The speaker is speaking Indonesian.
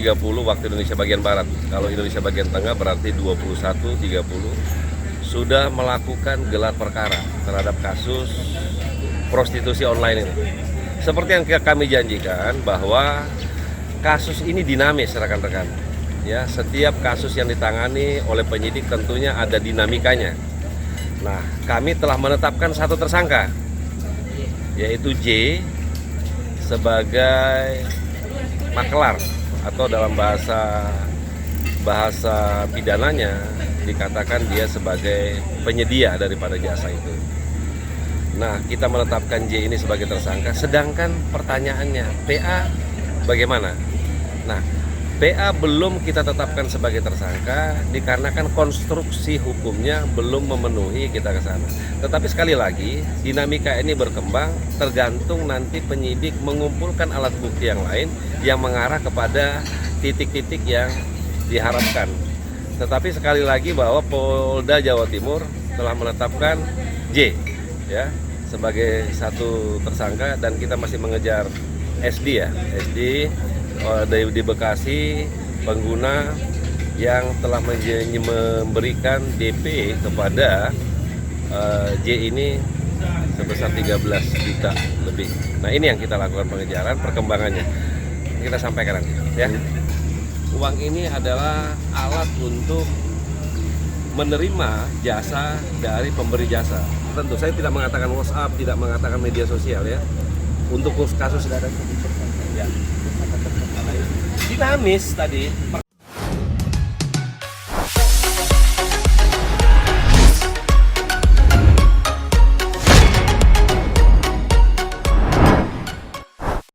21.30 waktu Indonesia bagian Barat. Kalau Indonesia bagian Tengah berarti 21.30 sudah melakukan gelar perkara terhadap kasus prostitusi online ini. Seperti yang kami janjikan bahwa kasus ini dinamis rekan-rekan. Ya, setiap kasus yang ditangani oleh penyidik tentunya ada dinamikanya. Nah, kami telah menetapkan satu tersangka, yaitu J sebagai makelar atau dalam bahasa pidananya dikatakan dia sebagai penyedia daripada jasa itu. Nah, kita menetapkan J ini sebagai tersangka, sedangkan pertanyaannya PA bagaimana? Nah, PA belum kita tetapkan sebagai tersangka dikarenakan konstruksi hukumnya belum memenuhi kita ke sana. Tetapi sekali lagi, dinamika ini berkembang tergantung nanti penyidik mengumpulkan alat bukti yang lain yang mengarah kepada titik-titik yang diharapkan. Tetapi sekali lagi bahwa Polda Jawa Timur telah menetapkan J ya sebagai satu tersangka dan kita masih mengejar SD ya, SD di Bekasi, pengguna yang telah memberikan DP kepada J ini sebesar 13 juta lebih. Nah, ini yang kita lakukan pengejaran, perkembangannya kita sampaikan nanti ya. Uang ini adalah alat untuk menerima jasa dari pemberi jasa. Tentu saya tidak mengatakan WhatsApp, tidak mengatakan media sosial ya. Untuk kasus ya. Dinamis tadi.